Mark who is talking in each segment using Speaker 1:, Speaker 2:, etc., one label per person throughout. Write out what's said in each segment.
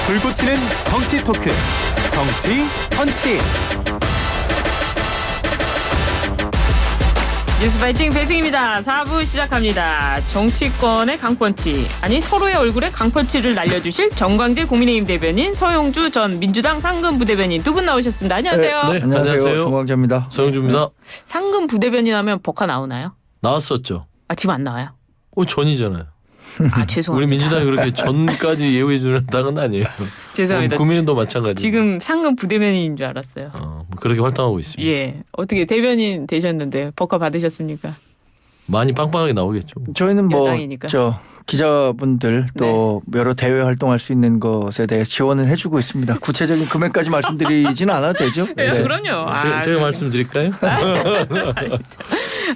Speaker 1: 불고 튀는 정치 토크 정치 펀치.
Speaker 2: 뉴스파이팅 배승입니다. 4부 시작합니다. 정치권의 강펀치, 아니 서로의 얼굴에 강펀치를 날려주실 정광재 국민의힘 대변인, 서용주 전 민주당 상근 부대변인 두 분 나오셨습니다. 안녕하세요.
Speaker 3: 네, 안녕하세요. 정광재입니다.
Speaker 4: 서영주입니다.
Speaker 2: 상근 부대변인 하면 법화 나오나요?
Speaker 4: 나왔었죠.
Speaker 2: 아, 지금 안 나와요?
Speaker 4: 전이잖아요.
Speaker 2: 아, 죄송합니다.
Speaker 4: 우리 민주당이 그렇게 전까지 예우해 주는 당은 아니에요.
Speaker 2: 죄송합니다.
Speaker 4: 국민은도 마찬가지.
Speaker 2: 지금 상근 부대변인인 줄 알았어요.
Speaker 4: 뭐 그렇게 활동하고 있습니다.
Speaker 2: 예, 어떻게 대변인 되셨는데 법화 받으셨습니까?
Speaker 4: 많이 빵빵하게 나오겠죠.
Speaker 3: 저희는 뭐
Speaker 2: 여당이니까.
Speaker 3: 기자분들 또 여러 대외 활동할 수 있는 것에 대해 지원을 해주고 있습니다. 구체적인 금액까지 말씀드리지는 않아도 되죠.
Speaker 2: 네, 그럼요.
Speaker 4: 제가 말씀드릴까요?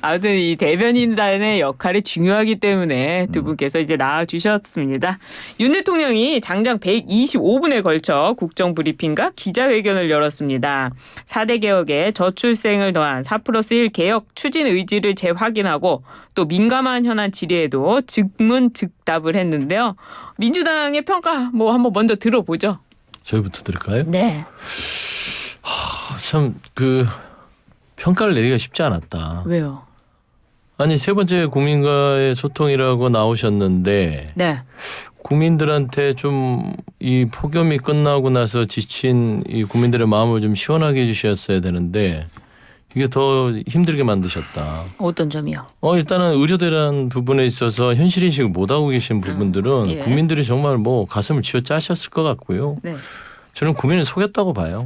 Speaker 2: 아무튼 이 대변인단의 역할이 중요하기 때문에 두 분께서 이제 나와주셨습니다. 윤 대통령이 장장 125분에 걸쳐 국정브리핑과 기자회견을 열었습니다. 4대 개혁에 저출생을 더한 4+1 개혁 추진 의지를 재확인하고 또 민감한 현안 질의에도 즉문즉답을 했는데요. 민주당의 평가 뭐 한번 먼저 들어보죠.
Speaker 4: 저희부터 들을까요?
Speaker 2: 네.
Speaker 4: 참 평가를 내리기가 쉽지 않았다.
Speaker 2: 왜요?
Speaker 4: 아니 세 번째 국민과의 소통이라고 나오셨는데
Speaker 2: 네.
Speaker 4: 국민들한테 좀 이 폭염이 끝나고 나서 지친 이 국민들의 마음을 좀 시원하게 해주셨어야 되는데 이게 더 힘들게 만드셨다.
Speaker 2: 어떤 점이요?
Speaker 4: 일단은 의료대란 부분에 있어서 현실인식을 못하고 계신 부분들은
Speaker 2: 예.
Speaker 4: 국민들이 정말 뭐 가슴을 쥐어 짜셨을 것 같고요.
Speaker 2: 네.
Speaker 4: 저는 국민을 속였다고 봐요.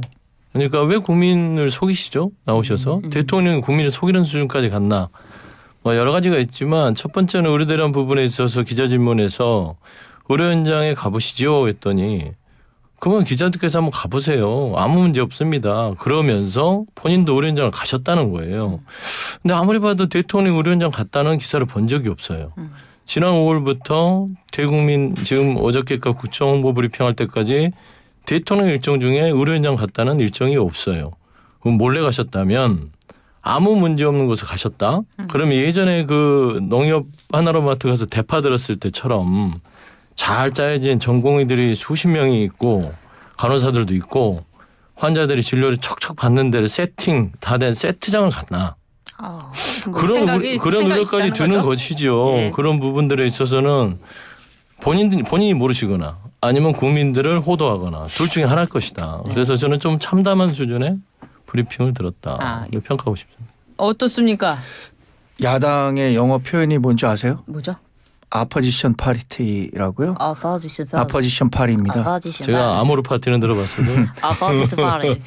Speaker 4: 그러니까 왜 국민을 속이시죠? 나오셔서 대통령이 국민을 속이는 수준까지 갔나? 뭐 여러 가지가 있지만 첫 번째는 의료대란 부분에 있어서 기자질문에서 의료 현장에 가보시죠 했더니 그러면 기자들께서 한번 가보세요. 아무 문제 없습니다. 그러면서 본인도 의료 현장을 가셨다는 거예요. 근데 아무리 봐도 대통령이 의료 현장 갔다는 기사를 본 적이 없어요. 지난 5월부터 대국민 지금 어저께까지 국정홍보 브리핑할 때까지 대통령 일정 중에 의료 현장 갔다는 일정이 없어요. 그럼 몰래 가셨다면 아무 문제 없는 곳에 가셨다. 그러면 예전에 그 농협 하나로마트 가서 대파 들었을 때처럼 잘 짜여진 전공의들이 수십 명이 있고 간호사들도 있고 환자들이 진료를 척척 받는 데를 세팅 다 된 세트장을 갔나. 그런 우려까지 드는 것이죠.
Speaker 2: 예.
Speaker 4: 그런 부분들에 있어서는 본인이 모르시거나 아니면 국민들을 호도하거나 둘 중에 하나일 것이다.
Speaker 2: 네.
Speaker 4: 그래서 저는 좀 참담한 수준의 브리핑을 들었다.
Speaker 2: 예.
Speaker 4: 평가하고 싶습니다.
Speaker 2: 어떻습니까?
Speaker 3: 야당의 영어 표현이 뭔지 아세요?
Speaker 2: 뭐죠?
Speaker 3: 아포지션 파리티라고요.
Speaker 2: 아포지션
Speaker 3: 아포지션 파리입니다.
Speaker 4: 제가 아모르 파티는 들어봤어도
Speaker 2: 아포지션 파리.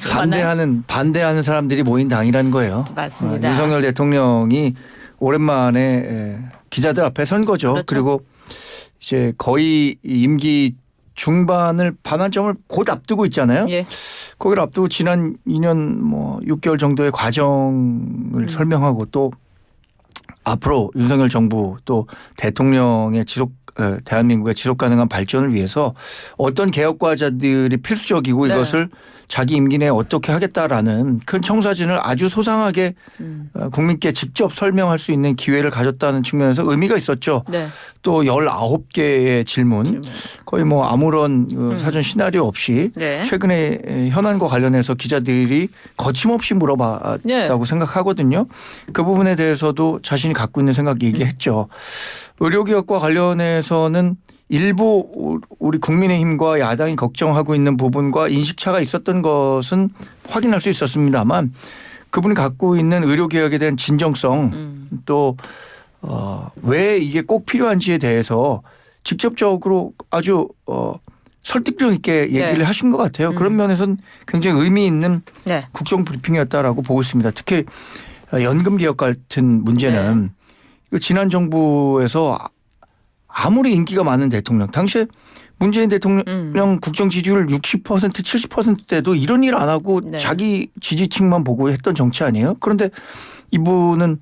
Speaker 3: 반대하는 사람들이 모인 당이라는 거예요.
Speaker 2: 맞습니다.
Speaker 3: 윤석열 대통령이 오랜만에 기자들 앞에 선 거죠.
Speaker 2: 그렇죠.
Speaker 3: 그리고 이제 거의 임기 중반을 반환점을 곧 앞두고 있잖아요.
Speaker 2: 예.
Speaker 3: 거기를 앞두고 지난 2년 6개월 정도의 과정을 설명하고 또 앞으로 윤석열 정부 또 대통령의 대한민국의 지속 가능한 발전을 위해서 어떤 개혁 과제들이 필수적이고
Speaker 2: 네.
Speaker 3: 이것을 자기 임기 내에 어떻게 하겠다라는 큰 청사진을 아주 소상하게 국민께 직접 설명할 수 있는 기회를 가졌다는 측면에서 의미가 있었죠.
Speaker 2: 네.
Speaker 3: 또 19개의 질문 거의 아무런 사전 시나리오 없이
Speaker 2: 네.
Speaker 3: 최근에 현안과 관련해서 기자들이 거침없이 물어봤다고
Speaker 2: 네.
Speaker 3: 생각하거든요. 그 부분에 대해서도 자신이 갖고 있는 생각 얘기했죠. 의료개혁과 관련해서는 일부 우리 국민의힘과 야당이 걱정하고 있는 부분과 인식차가 있었던 것은 확인할 수 있었습니다만 그분이 갖고 있는 의료개혁에 대한 진정성 또 왜 이게 꼭 필요한지에 대해서 직접적으로 아주 설득력 있게 얘기를
Speaker 2: 네.
Speaker 3: 하신 것 같아요. 그런 면에서는 굉장히 의미 있는
Speaker 2: 네.
Speaker 3: 국정 브리핑이었다라고 보고 있습니다. 특히 연금 개혁 같은 문제는 이거 지난 정부에서 아무리 인기가 많은 대통령 당시에 문재인 대통령 국정 지지율 60% 70%대도 이런 일 안 하고
Speaker 2: 네.
Speaker 3: 자기 지지층만 보고 했던 정치 아니에요? 그런데 이분은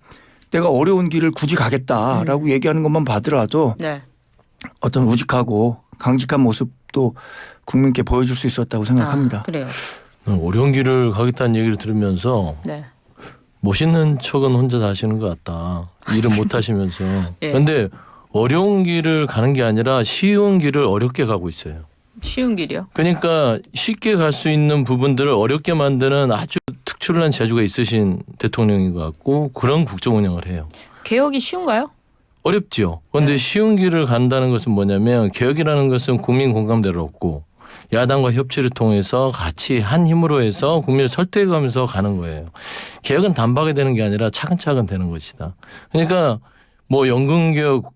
Speaker 3: 내가 어려운 길을 굳이 가겠다라고 얘기하는 것만 봐더라도
Speaker 2: 네.
Speaker 3: 어떤 우직하고 강직한 모습도 국민께 보여줄 수 있었다고 생각합니다.
Speaker 2: 그래요.
Speaker 4: 어려운 길을 가겠다는 얘기를 들으면서
Speaker 2: 네.
Speaker 4: 멋있는 척은 혼자 다 하시는 것 같다. 일을 못 하시면서.
Speaker 2: 예.
Speaker 4: 그런데 어려운 길을 가는 게 아니라 쉬운 길을 어렵게 가고 있어요.
Speaker 2: 쉬운 길이요.
Speaker 4: 그러니까 쉽게 갈 수 있는 부분들을 어렵게 만드는 아주 특출난 재주가 있으신 대통령인 것 같고 그런 국정 운영을 해요.
Speaker 2: 개혁이 쉬운가요?
Speaker 4: 어렵지요. 그런데
Speaker 2: 네.
Speaker 4: 쉬운 길을 간다는 것은 뭐냐면 개혁이라는 것은 국민 공감대를 얻고 야당과 협치를 통해서 같이 한 힘으로 해서 국민을 설득하면서 가는 거예요. 개혁은 단박에 되는 게 아니라 차근차근 되는 것이다. 그러니까 뭐 연금개혁,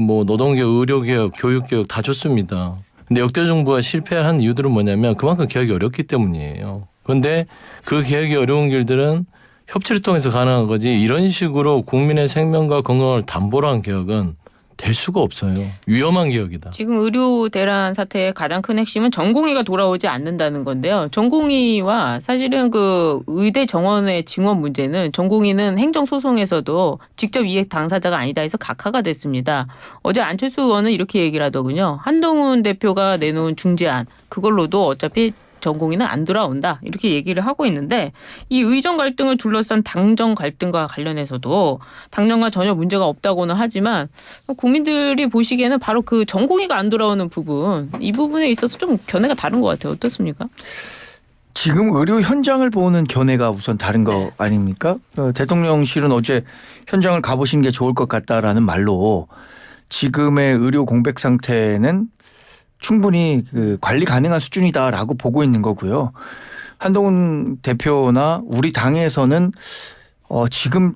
Speaker 4: 뭐 노동개혁, 의료개혁, 교육개혁 다 좋습니다. 근데 역대 정부가 실패한 이유들은 뭐냐면 그만큼 개혁이 어렵기 때문이에요. 그런데 그 개혁이 어려운 길들은 협치를 통해서 가능한 거지 이런 식으로 국민의 생명과 건강을 담보로 한 개혁은 될 수가 없어요. 위험한 개혁이다.
Speaker 2: 지금 의료 대란 사태의 가장 큰 핵심은 전공의가 돌아오지 않는다는 건데요. 전공의와 사실은 그 의대 정원의 증원 문제는 전공의는 행정소송에서도 직접 이익 당사자가 아니다 해서 각하가 됐습니다. 어제 안철수 의원은 이렇게 얘기를 하더군요. 한동훈 대표가 내놓은 중재안 그걸로도 어차피 전공의는 안 돌아온다 이렇게 얘기를 하고 있는데 이 의정 갈등을 둘러싼 당정 갈등과 관련해서도 당정과 전혀 문제가 없다고는 하지만 국민들이 보시기에는 바로 그 전공의가 안 돌아오는 부분 이 부분에 있어서 좀 견해가 다른 것 같아요. 어떻습니까?
Speaker 3: 지금 의료 현장을 보는 견해가 우선 다른 거 아닙니까? 대통령실은 어제 현장을 가보시는 게 좋을 것 같다라는 말로 지금의 의료 공백 상태는 충분히 그 관리 가능한 수준이다라고 보고 있는 거고요. 한동훈 대표나 우리 당에서는 지금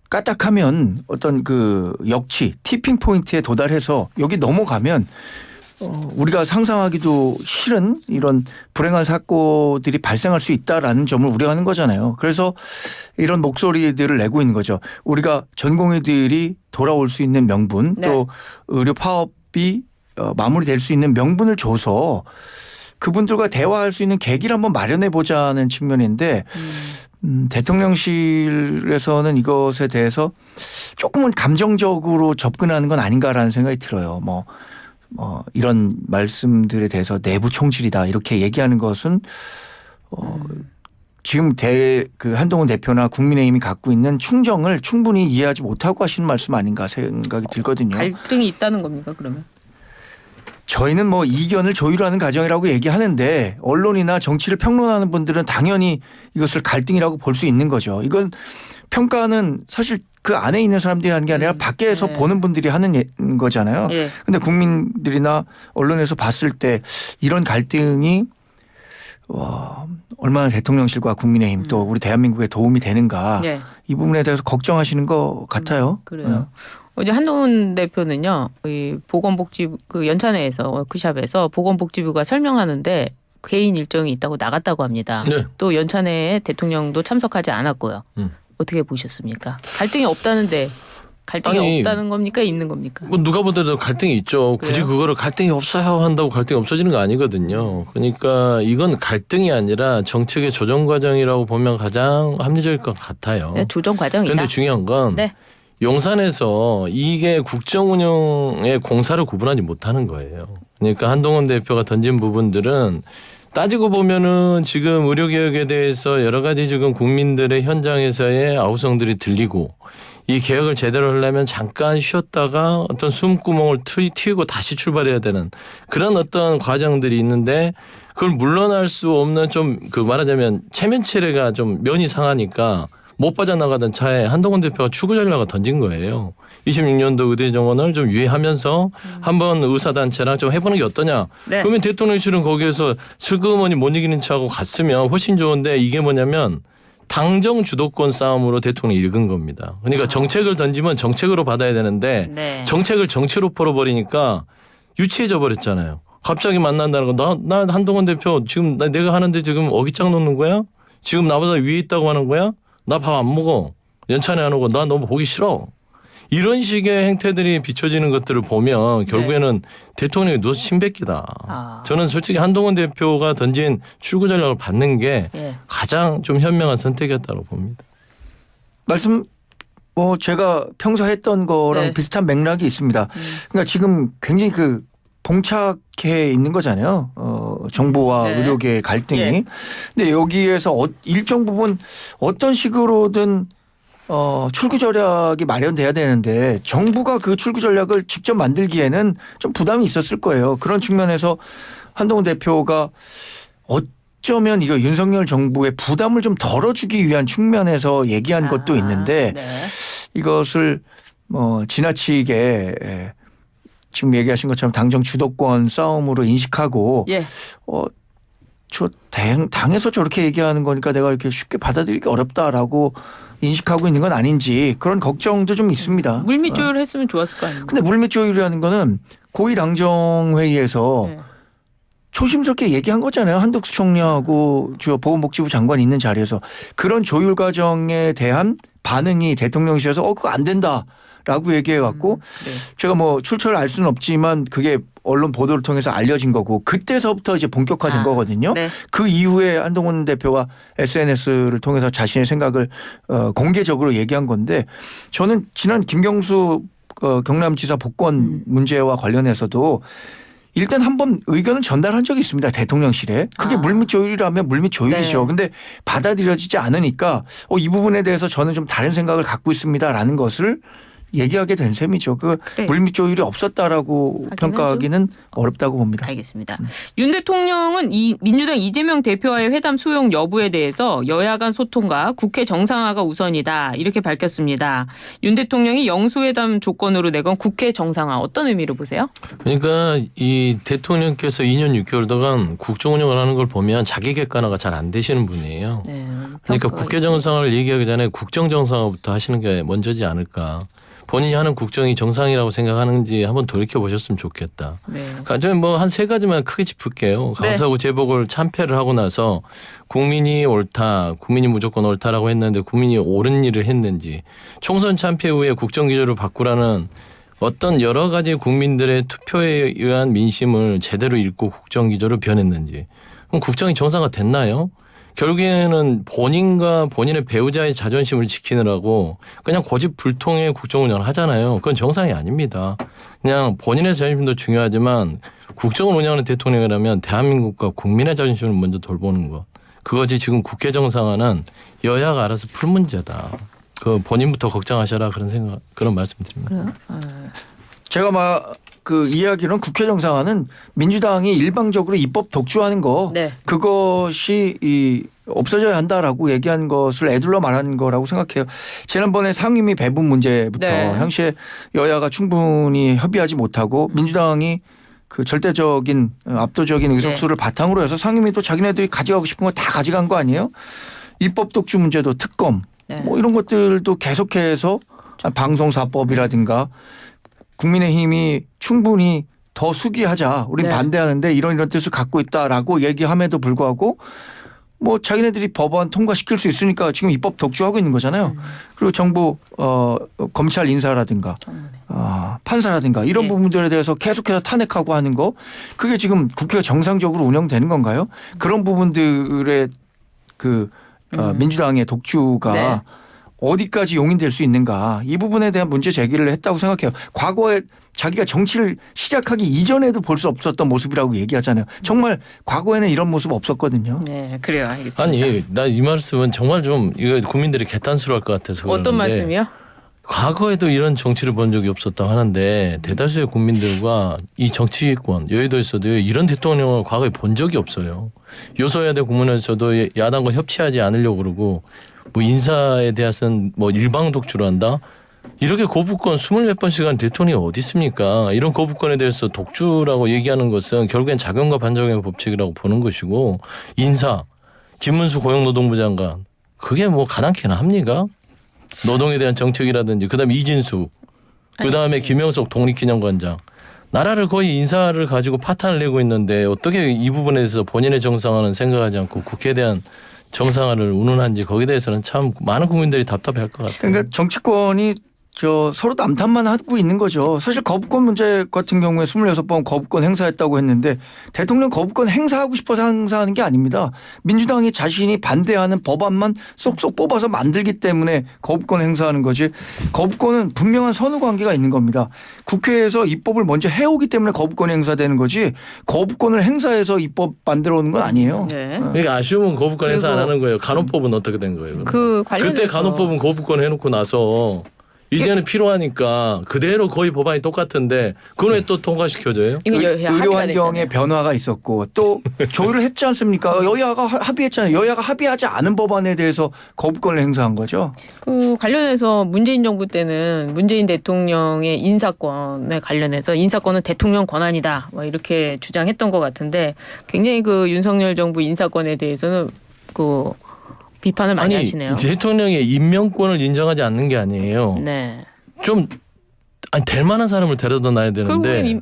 Speaker 3: 까딱하면 어떤 그 역치 티핑 포인트에 도달해서 여기 넘어가면 우리가 상상하기도 싫은 이런 불행한 사고들이 발생할 수 있다라는 점을 우려하는 거잖아요. 그래서 이런 목소리들을 내고 있는 거죠. 우리가 전공의들이 돌아올 수 있는 명분
Speaker 2: 네.
Speaker 3: 또 의료 파업이 마무리될 수 있는 명분을 줘서 그분들과 대화할 수 있는 계기를 한번 마련해 보자는 측면인데 대통령실에서는 이것에 대해서 조금은 감정적으로 접근하는 건 아닌가라는 생각이 들어요. 이런 말씀들에 대해서 내부 총질이다 이렇게 얘기하는 것은 지금 그 한동훈 대표나 국민의힘이 갖고 있는 충정을 충분히 이해하지 못하고 하시는 말씀 아닌가 생각이 들거든요.
Speaker 2: 갈등이 있다는 겁니까 그러면?
Speaker 3: 저희는 뭐 이견을 조율하는 과정이라고 얘기하는데 언론이나 정치를 평론하는 분들은 당연히 이것을 갈등이라고 볼 수 있는 거죠. 이건 평가는 사실 그 안에 있는 사람들이 하는 게 아니라 밖에서
Speaker 2: 네.
Speaker 3: 보는 분들이 하는 거잖아요.
Speaker 2: 예.
Speaker 3: 근데 국민들이나 언론에서 봤을 때 이런 갈등이 얼마나 대통령실과 국민의힘 또 우리 대한민국에 도움이 되는가
Speaker 2: 예.
Speaker 3: 이 부분에 대해서 걱정하시는 것 같아요.
Speaker 2: 그래요. 어제 한동훈 대표는요, 이 보건복지부 그 연찬회에서 워크숍에서 보건복지부가 설명하는데 개인 일정이 있다고 나갔다고 합니다.
Speaker 4: 네.
Speaker 2: 또 연찬회에 대통령도 참석하지 않았고요. 어떻게 보셨습니까? 갈등이 없다는데 갈등이 없다는 겁니까? 있는 겁니까?
Speaker 4: 뭐 누가 보더라도 갈등이 있죠. 굳이
Speaker 2: 그래요?
Speaker 4: 그거를 갈등이 없어요 한다고 갈등이 없어지는 거 아니거든요. 그러니까 이건 갈등이 아니라 정책의 조정 과정이라고 보면 가장 합리적일 것 같아요.
Speaker 2: 네, 조정 과정이다.
Speaker 4: 그런데 중요한 건
Speaker 2: 네.
Speaker 4: 용산에서 이게 국정 운영의 공사를 구분하지 못하는 거예요. 그러니까 한동훈 대표가 던진 부분들은 따지고 보면은 지금 의료개혁에 대해서 여러 가지 지금 국민들의 현장에서의 아우성들이 들리고 이 개혁을 제대로 하려면 잠깐 쉬었다가 어떤 숨구멍을 틔우고 다시 출발해야 되는 그런 어떤 과정들이 있는데 그걸 물러날 수 없는 좀 그 말하자면 체면체례가 좀 면이 상하니까 못 빠져나가던 차에 한동훈 대표가 추구 전략을 던진 거예요. 26년도 의대 정원을 좀 유예하면서 한번 의사단체랑 좀 해보는 게 어떠냐.
Speaker 2: 네.
Speaker 4: 그러면 대통령실은 거기에서 슬그머니 못 이기는 차하고 갔으면 훨씬 좋은데 이게 뭐냐면 당정 주도권 싸움으로 대통령이 읽은 겁니다. 그러니까 정책을 던지면 정책으로 받아야 되는데
Speaker 2: 네.
Speaker 4: 정책을 정치로 풀어버리니까 유치해져 버렸잖아요. 갑자기 만난다는 거. 나 한동훈 대표 지금 내가 하는데 지금 어깃장 놓는 거야? 지금 나보다 위에 있다고 하는 거야? 나 밥 안 먹어. 연찬회 안 오고 나 너무 보기 싫어. 이런 식의 행태들이 비춰지는 것들을 보면 결국에는 대통령이 누워서 침 뱉기다. 저는 솔직히 한동훈 대표가 던진 출구 전략을 받는 게
Speaker 2: 예.
Speaker 4: 가장 좀 현명한 선택이었다고 봅니다.
Speaker 3: 말씀 제가 평소 했던 거랑
Speaker 2: 네.
Speaker 3: 비슷한 맥락이 있습니다. 그러니까 지금 굉장히 그 봉착해 있는 거잖아요. 정부와
Speaker 2: 네.
Speaker 3: 의료계의 갈등이.
Speaker 2: 예.
Speaker 3: 근데 여기에서 일정 부분 어떤 식으로든 출구 전략이 마련돼야 되는데 정부가 그 출구 전략을 직접 만들기에는 좀 부담이 있었을 거예요. 그런 측면에서 한동훈 대표가 어쩌면 이거 윤석열 정부의 부담을 좀 덜어주기 위한 측면에서 얘기한 것도 있는데
Speaker 2: 네.
Speaker 3: 이것을 뭐 지나치게 지금 얘기하신 것처럼 당정 주도권 싸움으로 인식하고
Speaker 2: 예.
Speaker 3: 저 당에서 저렇게 얘기하는 거니까 내가 이렇게 쉽게 받아들이기 어렵다라고 인식하고 있는 건 아닌지 그런 걱정도 좀 있습니다.
Speaker 2: 물밑 조율했으면 좋았을 거 아닙니까?
Speaker 3: 근데 물밑 조율이라는 거는 고위 당정 회의에서
Speaker 2: 네.
Speaker 3: 조심스럽게 얘기한 거잖아요. 한덕수 총리하고 저 보건복지부 장관이 있는 자리에서 그런 조율 과정에 대한 반응이 대통령실에서 그거 안 된다라고 얘기해 갖고
Speaker 2: 네.
Speaker 3: 제가 뭐 출처를 알 수는 없지만 그게 언론 보도를 통해서 알려진 거고 그때서부터 이제 본격화된 거거든요.
Speaker 2: 네.
Speaker 3: 그 이후에 한동훈 대표가 SNS를 통해서 자신의 생각을 공개적으로 얘기한 건데 저는 지난 김경수 경남지사 복권 문제와 관련해서도 일단 한번 의견을 전달한 적이 있습니다. 대통령실에. 그게 물밑 조율이라면 물밑 조율이죠.
Speaker 2: 네.
Speaker 3: 근데 받아들여지지 않으니까 이 부분에 대해서 저는 좀 다른 생각을 갖고 있습니다라는 것을 얘기하게 된 셈이죠. 그
Speaker 2: 그래.
Speaker 3: 물밑 조율이 없었다라고
Speaker 2: 하긴
Speaker 3: 평가하기는 어렵다고 봅니다.
Speaker 2: 알겠습니다. 윤 대통령은 민주당 이재명 대표와의 회담 수용 여부에 대해서 여야 간 소통과 국회 정상화가 우선이다 이렇게 밝혔습니다. 윤 대통령이 영수회담 조건으로 내건 국회 정상화 어떤 의미로 보세요?
Speaker 4: 그러니까 이 대통령께서 2년 6개월 동안 국정 운영을 하는 걸 보면 자기 객관화가 잘 안 되시는 분이에요.
Speaker 2: 네,
Speaker 4: 그러니까 국회 정상화를 얘기하기 전에 국정 정상화부터 하시는 게 먼저지 않을까. 본인이 하는 국정이 정상이라고 생각하는지 한번 돌이켜 보셨으면 좋겠다.
Speaker 2: 네.
Speaker 4: 저는 뭐 한 세 가지만 크게 짚을게요. 강서구 재보궐 참패를 하고 나서 국민이 옳다, 국민이 무조건 옳다라고 했는데 국민이 옳은 일을 했는지, 총선 참패 후에 국정기조를 바꾸라는 어떤 여러 가지 국민들의 투표에 의한 민심을 제대로 읽고 국정기조를 변했는지, 그럼 국정이 정상화 됐나요? 결국에는 본인과 본인의 배우자의 자존심을 지키느라고 그냥 고집불통의 국정 운영을 하잖아요. 그건 정상이 아닙니다. 그냥 본인의 자존심도 중요하지만 국정을 운영하는 대통령이라면 대한민국과 국민의 자존심을 먼저 돌보는 것. 그것이 지금 국회 정상화는 여야가 알아서 풀 문제다. 그 본인부터 걱정하셔라 그런 말씀드립니다.
Speaker 2: 그래요?
Speaker 3: 제가 그 이야기는 국회 정상화는 민주당이 일방적으로 입법 독주하는 거
Speaker 2: 네.
Speaker 3: 그것이 없어져야 한다라고 얘기한 것을 애둘러 말한 거라고 생각해요. 지난번에 상임위 배분 문제부터
Speaker 2: 네.
Speaker 3: 당시에 여야가 충분히 협의하지 못하고 민주당이 그 절대적인 압도적인 의석수를 바탕으로 해서 상임위도 자기네들이 가져가고 싶은 거 다 가져간 거 아니에요? 입법 독주 문제도 특검
Speaker 2: 네.
Speaker 3: 뭐 이런 것들도 계속해서 방송사법이라든가 국민의힘이 충분히 더 수기하자. 우린
Speaker 2: 네.
Speaker 3: 반대하는데 이런 뜻을 갖고 있다라고 얘기함에도 불구하고 뭐 자기네들이 법안 통과시킬 수 있으니까 지금 입법 독주하고 있는 거잖아요. 그리고 정부 검찰 인사라든가 판사라든가 이런
Speaker 2: 네.
Speaker 3: 부분들에 대해서 계속해서 탄핵하고 하는 거 그게 지금 국회가 정상적으로 운영되는 건가요? 그런 부분들의 그 민주당의 독주가
Speaker 2: 네.
Speaker 3: 어디까지 용인될 수 있는가 이 부분에 대한 문제 제기를 했다고 생각해요. 과거에 자기가 정치를 시작하기 이전에도 볼 수 없었던 모습이라고 얘기하잖아요. 정말 과거에는 이런 모습 없었거든요.
Speaker 2: 네, 그래요. 알겠습니다.
Speaker 4: 아니, 나 이 말씀은 정말 좀 이거 국민들이 개탄스러울 것 같아서
Speaker 2: 어떤
Speaker 4: 그러는데
Speaker 2: 말씀이요?
Speaker 4: 과거에도 이런 정치를 본 적이 없었다고 하는데 대다수의 국민들과 이 정치권 여의도에서도 이런 대통령을 과거에 본 적이 없어요. 요소야대 국문에서도 야당과 협치하지 않으려고 그러고 뭐 인사에 대해서는 뭐 일방 독주를 한다. 이렇게 거부권 20몇 번씩 한 대통령이 어디 있습니까? 이런 거부권에 대해서 독주라고 얘기하는 것은 결국엔 작용과 반작용의 법칙이라고 보는 것이고 인사 김문수 고용노동부 장관 그게 뭐 가당키나 합니까? 노동에 대한 정책이라든지 그다음에 이진수 그다음에 김영석 독립기념관장 나라를 거의 인사를 가지고 파탄을 내고 있는데 어떻게 이 부분에 대해서 본인의 정상화는 생각하지 않고 국회에 대한 정상화를 운운한지 거기에 대해서는 참 많은 국민들이 답답해할 것 같아요.
Speaker 3: 그러니까 정치권이 서로 남탓만 하고 있는 거죠. 사실 거부권 문제 같은 경우에 26번 거부권 행사했다고 했는데 대통령 거부권 행사하고 싶어서 행사하는 게 아닙니다. 민주당이 자신이 반대하는 법안만 쏙쏙 뽑아서 만들기 때문에 거부권 행사하는 거지. 거부권은 분명한 선후 관계가 있는 겁니다. 국회에서 입법을 먼저 해오기 때문에 거부권이 행사되는 거지 거부권을 행사해서 입법 만들어 오는 건 아니에요.
Speaker 2: 네.
Speaker 4: 그러니까 아쉬움은 거부권 행사 안 하는 거예요. 간호법은 어떻게 된 거예요?
Speaker 2: 그 관련해서
Speaker 4: 그때 간호법은 거부권 해놓고 나서 이제는 필요하니까 그대로 거의 법안이 똑같은데 그건 왜 또 통과시켜줘요?
Speaker 2: 이거 여야
Speaker 3: 의료
Speaker 2: 합의가
Speaker 3: 환경의
Speaker 2: 됐잖아요.
Speaker 3: 변화가 있었고 또 조율을 했지 않습니까? 여야가 합의했잖아요. 여야가 합의하지 않은 법안에 대해서 거부권을 행사한 거죠.
Speaker 2: 그 관련해서 문재인 정부 때는 문재인 대통령의 인사권에 관련해서 인사권은 대통령 권한이다. 뭐 이렇게 주장했던 것 같은데 굉장히 그 윤석열 정부 인사권에 대해서는 그 비판을 많이 하시네요.
Speaker 4: 대통령의 임명권을 인정하지 않는 게 아니에요.
Speaker 2: 네.
Speaker 4: 좀 될 만한 사람을 데려다 놔야 되는데.
Speaker 2: 결국엔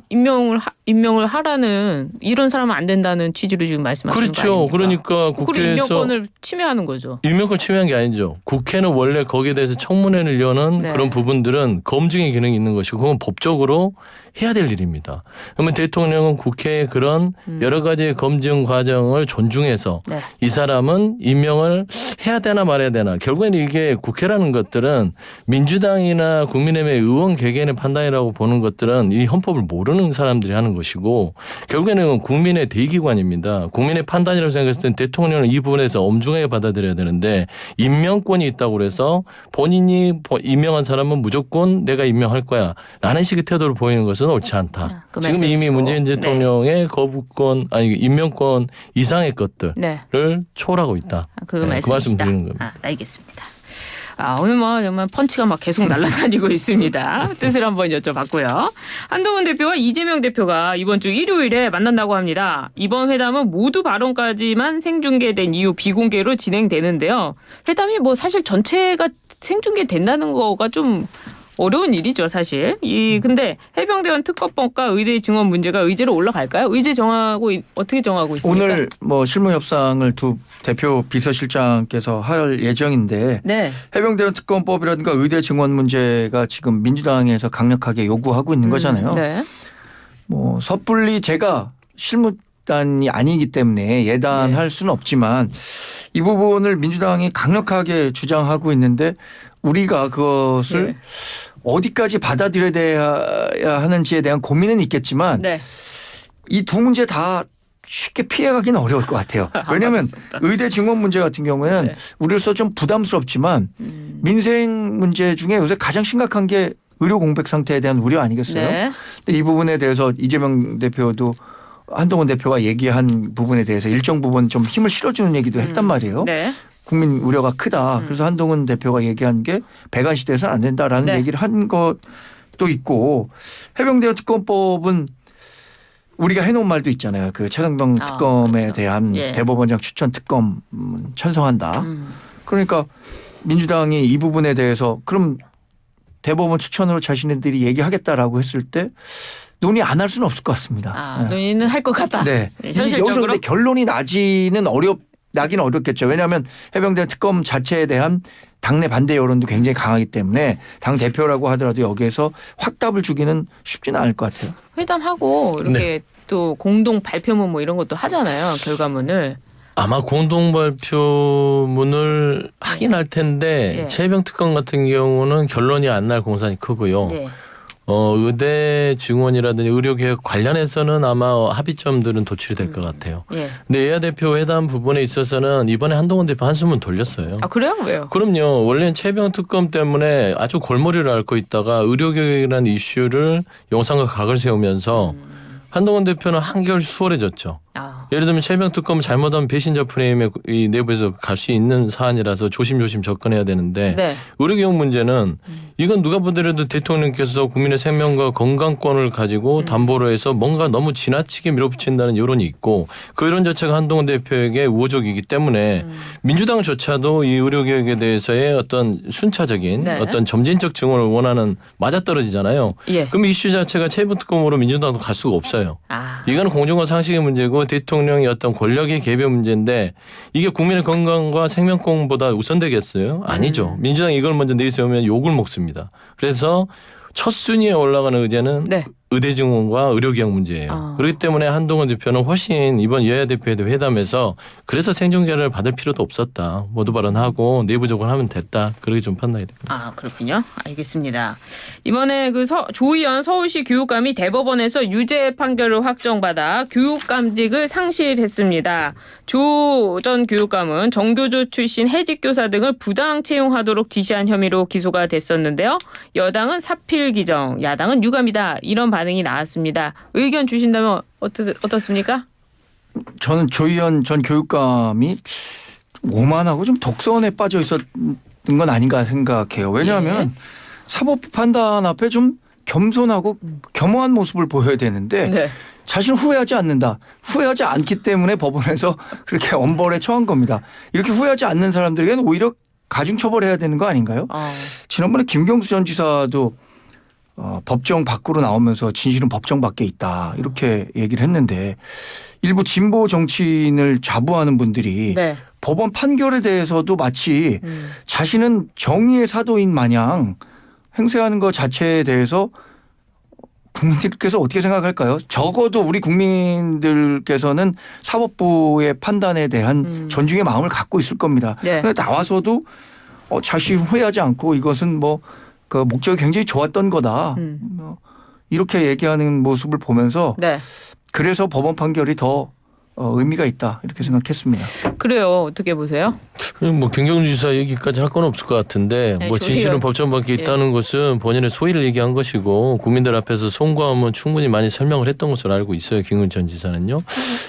Speaker 2: 임명을 하라는 이런 사람은 안 된다는 취지로 지금 말씀하시는 거
Speaker 4: 그렇죠.
Speaker 2: 아닙니까?
Speaker 4: 그러니까
Speaker 2: 그리고
Speaker 4: 국회에서
Speaker 2: 임명권을 침해하는 거죠.
Speaker 4: 임명권 침해한 게 아니죠. 국회는 원래 거기에 대해서 청문회를 여는
Speaker 2: 네.
Speaker 4: 그런 부분들은 검증의 기능이 있는 것이고 그건 법적으로 해야 될 일입니다. 그러면 대통령은 국회의 그런 여러 가지 검증 과정을 존중해서
Speaker 2: 네.
Speaker 4: 이 사람은 임명을 해야 되나 말아야 되나. 결국에는 이게 국회라는 것들은 민주당이나 국민의힘의 의원 개개인의 판단이라고 보는 것들은 이 헌법을 모르는 사람들이 하는 것이고 결국에는 국민의 대기관입니다. 국민의 판단이라고 생각했을 때 대통령은 이 부분에서 엄중하게 받아들여야 되는데 임명권이 있다고 그래서 본인이 임명한 사람은 무조건 내가 임명할 거야 라는 식의 태도를 보이는 것은 옳지 않다.
Speaker 2: 그
Speaker 4: 지금 이미
Speaker 2: 말씀이시고.
Speaker 4: 문재인 대통령의 거부권 아니 임명권 이상의 것들을
Speaker 2: 네.
Speaker 4: 초월하고 있다.
Speaker 2: 그
Speaker 4: 네, 그 말씀
Speaker 2: 말씀이시다.
Speaker 4: 드리는 겁니다.
Speaker 2: 아, 알겠습니다. 오늘 뭐 정말 펀치가 막 계속 날아다니고 있습니다. 뜻을 한번 여쭤봤고요. 한동훈 대표와 이재명 대표가 이번 주 일요일에 만난다고 합니다. 이번 회담은 모두 발언까지만 생중계된 이후 비공개로 진행되는데요. 회담이 뭐 사실 전체가 생중계된다는 거가 좀 어려운 일이죠, 사실. 근데 해병대원 특검법과 의대 증원 문제가 의제로 올라갈까요? 의제 정하고 어떻게 정하고 있습니까?
Speaker 3: 오늘 뭐 실무 협상을 두 대표 비서실장께서 할 예정인데
Speaker 2: 네.
Speaker 3: 해병대원 특검법이라든가 의대 증원 문제가 지금 민주당에서 강력하게 요구하고 있는 거잖아요.
Speaker 2: 네.
Speaker 3: 뭐 섣불리 제가 실무단이 아니기 때문에 예단할 수는 없지만 이 부분을 민주당이 강력하게 주장하고 있는데 우리가 그것을
Speaker 2: 네.
Speaker 3: 어디까지 받아들여야 하는지에 대한 고민은 있겠지만
Speaker 2: 네.
Speaker 3: 이 두 문제 다 쉽게 피해가기는 어려울 것 같아요. 왜냐하면 의대 증원 문제 같은 경우에는
Speaker 2: 네.
Speaker 3: 우리로서 좀 부담스럽지만 민생 문제 중에 요새 가장 심각한 게 의료 공백 상태에 대한 우려 아니겠어요?
Speaker 2: 네.
Speaker 3: 근데 이 부분에 대해서 이재명 대표도 한동훈 대표가 얘기한 부분에 대해서 일정 부분 좀 힘을 실어주는 얘기도 했단 말이에요.
Speaker 2: 네.
Speaker 3: 국민 우려가 크다. 그래서 한동훈 대표가 얘기한 게 배관 시대에서는 안 된다라는
Speaker 2: 네.
Speaker 3: 얘기를 한 것도 있고 해병대원 특검법은 우리가 해놓은 말도 있잖아요. 그 최상병 특검에
Speaker 2: 그렇죠.
Speaker 3: 대한
Speaker 2: 예.
Speaker 3: 대법원장 추천 특검 찬성한다. 그러니까 민주당이 이 부분에 대해서 그럼 대법원 추천으로 자신들이 얘기하겠다라고 했을 때 논의 안 할 수는 없을 것 같습니다. 네.
Speaker 2: 논의는 할 것 같다.
Speaker 3: 네.
Speaker 2: 네,
Speaker 3: 여기서
Speaker 2: 현실적으로.
Speaker 3: 근데 결론이 나기는 어렵겠죠. 왜냐하면 해병대 특검 자체에 대한 당내 반대 여론도 굉장히 강하기 때문에 당 대표라고 하더라도 여기에서 확답을 주기는 쉽지는 않을 것 같아요.
Speaker 2: 회담하고 이렇게 또 공동 발표문 뭐 이런 것도 하잖아요. 결과문을.
Speaker 4: 아마 공동 발표문을 하긴 할 텐데
Speaker 2: 예.
Speaker 4: 최병 특검 같은 경우는 결론이 안 날 공산이 크고요.
Speaker 2: 네.
Speaker 4: 의대 증원이라든지 의료개혁 관련해서는 아마 합의점들은 도출이 될 것 같아요.
Speaker 2: 예.
Speaker 4: 근데 여야 대표 회담 부분에 있어서는 이번에 한동훈 대표 한숨은 돌렸어요.
Speaker 2: 그래요? 왜요?
Speaker 4: 그럼요. 원래는 최병 특검 때문에 아주 골머리를 앓고 있다가 의료개혁이라는 이슈를 영상과 각을 세우면서 한동훈 대표는 한결 수월해졌죠. 예를 들면 최병 특검을 잘못하면 배신자 프레임에 이 내부에서 갈 수 있는 사안이라서 조심조심 접근해야 되는데
Speaker 2: 네.
Speaker 4: 의료개혁 문제는 이건 누가 보더라도 대통령께서 국민의 생명과 건강권을 가지고 담보로 해서 뭔가 너무 지나치게 밀어붙인다는 여론이 있고 그 여론 자체가 한동훈 대표에게 우호적이기 때문에 민주당조차도 이 의료개혁에 대해서의 어떤 순차적인
Speaker 2: 네.
Speaker 4: 어떤 점진적 증언을 원하는 맞아떨어지잖아요.
Speaker 2: 예.
Speaker 4: 그럼 이슈 자체가 최병 특검으로 민주당도 갈 수가 없어요. 이거는 공정과 상식의 문제고 대통령의 어떤 권력의 개별 문제인데 이게 국민의 건강과 생명권보다 우선되겠어요? 아니죠. 민주당이 이걸 먼저 내세우면 욕을 먹습니다. 그래서 첫 순위에 올라가는 의제는
Speaker 2: 네.
Speaker 4: 의대 증원과 의료기약 문제예요. 그렇기 때문에 한동훈 대표는 훨씬 이번 여야 대표회담 회담에서 그래서 생존계를 받을 필요도 없었다. 모두 발언하고 내부적으로 하면 됐다. 그렇게 좀 판단이 됩니다.
Speaker 2: 아 그렇군요. 알겠습니다. 이번에 그 조희연 서울시 교육감이 대법원에서 유죄 판결을 확정받아 교육감직을 상실했습니다. 조 전 교육감은 정교조 출신 해직 교사 등을 부당 채용하도록 지시한 혐의로 기소가 됐었는데요. 여당은 사필 기정, 야당은 유감이다. 이런 반응이 나왔습니다. 의견 주신다면 어떻습니까?
Speaker 3: 저는 조희연 전 교육감이 오만하고 좀 독선에 빠져 있었던 건 아닌가 생각해요. 왜냐하면 사법부 판단 앞에 좀 겸손하고 겸허한 모습을 보여야 되는데
Speaker 2: 네.
Speaker 3: 자신은 후회하지 않는다. 후회하지 않기 때문에 법원에서 그렇게 엄벌에 처한 겁니다. 이렇게 후회하지 않는 사람들에게는 오히려 가중처벌해야 되는 거 아닌가요? 지난번에 김경수 전 지사도 법정 밖으로 나오면서 진실은 법정 밖에 있다 이렇게 얘기를 했는데 일부 진보 정치인을 자부하는 분들이
Speaker 2: 네.
Speaker 3: 법원 판결에 대해서도 마치 자신은 정의의 사도인 마냥 행세하는 것 자체에 대해서 국민들께서 어떻게 생각할까요? 적어도 우리 국민들께서는 사법부의 판단에 대한 존중의 마음을 갖고 있을 겁니다.
Speaker 2: 네.
Speaker 3: 그런데 나와서도 자신이 후회하지 않고 이것은 뭐 그 목적이 굉장히 좋았던 거다. 이렇게 얘기하는 모습을 보면서
Speaker 2: 네.
Speaker 3: 그래서 법원 판결이 더 의미가 있다 이렇게 생각했습니다.
Speaker 2: 그래요. 어떻게 보세요?
Speaker 4: 뭐 김경주 지사 얘기까지 할 건 없을 것 같은데
Speaker 2: 네,
Speaker 4: 뭐 진실은 법정 밖에 있다는 것은 본인의 소위를 얘기한 것이고 국민들 앞에서 송구하면 충분히 많이 설명을 했던 것으로 알고 있어요. 김경주 전 지사는요.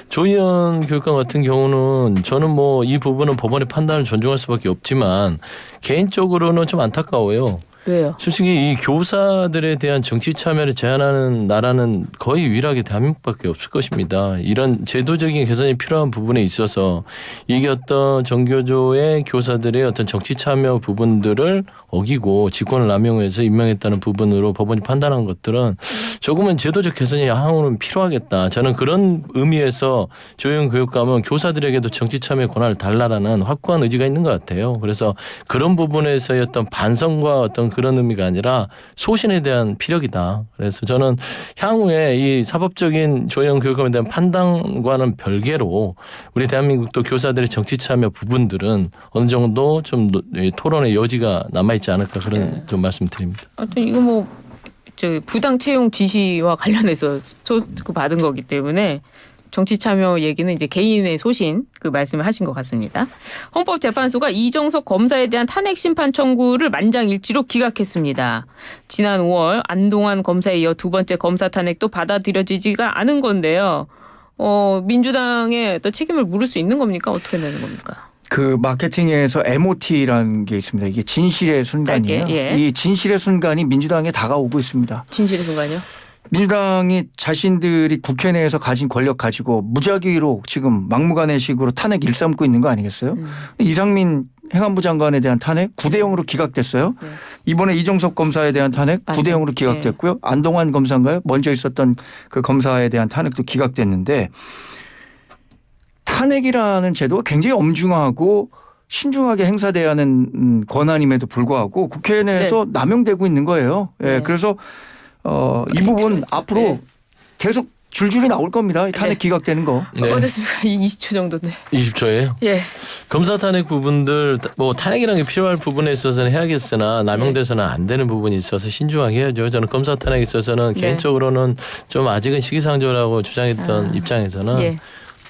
Speaker 4: 조희연 교육감 같은 경우는 저는 뭐 이 부분은 법원의 판단을 존중할 수밖에 없지만 개인적으로는 좀 안타까워요.
Speaker 2: 왜요?
Speaker 4: 솔직히 이 교사들에 대한 정치 참여를 제한하는 나라는 거의 유일하게 대한민국밖에 없을 것입니다. 이런 제도적인 개선이 필요한 부분에 있어서 이게 어떤 정교조의 교사들의 어떤 정치 참여 부분들을 어기고 직권을 남용해서 임명했다는 부분으로 법원이 판단한 것들은 조금은 제도적 개선이 향후는 필요하겠다. 저는 그런 의미에서 조희연 교육감은 교사들에게도 정치 참여 권한을 달라라는 확고한 의지가 있는 것 같아요. 그래서 그런 부분에서의 어떤 반성과 어떤 그런 의미가 아니라 소신에 대한 피력이다. 그래서 저는 향후에 이 사법적인 조희연 교육감에 대한 판단과는 별개로 우리 대한민국도 교사들의 정치 참여 부분들은 어느 정도 좀 토론의 여지가 남아있지 않을까 그런 좀 말씀드립니다.
Speaker 2: 하여튼 이거 뭐 부당 채용 지시와 관련해서 받은 거기 때문에 정치 참여 얘기는 이제 개인의 소신 그 말씀을 하신 것 같습니다. 헌법재판소가 이정석 검사에 대한 탄핵 심판 청구를 만장일치로 기각했습니다. 지난 5월 안동환 검사에 이어 두 번째 검사 탄핵도 받아들여지지가 않은 건데요. 민주당의 어떤 책임을 물을 수 있는 겁니까? 어떻게 되는 겁니까?
Speaker 3: 그 마케팅에서 MOT라는 게 있습니다. 이게 진실의 순간이에요.
Speaker 2: 짧게, 예.
Speaker 3: 이 진실의 순간이 민주당에 다가오고 있습니다.
Speaker 2: 진실의 순간이요?
Speaker 3: 민주당이 자신들이 국회 내에서 가진 권력 가지고 무작위로 지금 막무가내식으로 탄핵 일삼고 있는 거 아니겠어요? 이상민 행안부 장관에 대한 탄핵 9대0으로 기각됐어요.
Speaker 2: 네.
Speaker 3: 이번에 이정석 검사에 대한 탄핵 9대0으로 기각됐고요. 안동환 검사인가요? 먼저 있었던 그 검사에 대한 탄핵도 기각됐는데 탄핵이라는 제도가 굉장히 엄중하고 신중하게 행사돼야 하는 권한임에도 불구하고 국회 내에서 남용되고 있는 거예요. 예, 그래서 이 부분 앞으로 계속 줄줄이 나올 겁니다. 이 탄핵 기각되는 거.
Speaker 4: 네.
Speaker 2: 어떻습니까? 20초 정도인데.
Speaker 4: 20초예요?
Speaker 2: 예.
Speaker 4: 검사 탄핵 부분들 뭐 탄핵이라는 게 필요할 부분에 있어서는 해야겠으나 남용돼서는 안 되는 부분이 있어서 신중하게 해야죠. 저는 검사 탄핵에 있어서는 개인적으로는 좀 아직은 시기상조라고 주장했던 입장에서는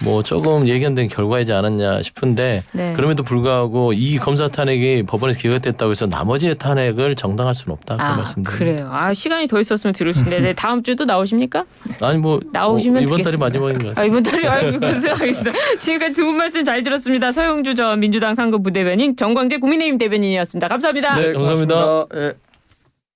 Speaker 4: 뭐 조금 예견된 결과이지 않았냐 싶은데 그럼에도 불구하고 이 검사 탄핵이 법원에서 기각됐다고 해서 나머지의 탄핵을 정당할 수는 없다. 그런 말씀드립니다.
Speaker 2: 그래요. 시간이 더 있었으면 들을 텐데 다음 주도 나오십니까?
Speaker 4: 아니 뭐
Speaker 2: 나오시면
Speaker 4: 이번 달이
Speaker 2: 듣겠습니다.
Speaker 4: 마지막인 것 같습니다.
Speaker 2: 이번 달이 고생하겠습니다. 지금까지 두 분 말씀 잘 들었습니다. 서영주 전 민주당 상급 부대변인, 정광재 국민의힘 대변인이었습니다. 감사합니다.
Speaker 4: 네, 감사합니다.
Speaker 3: 예.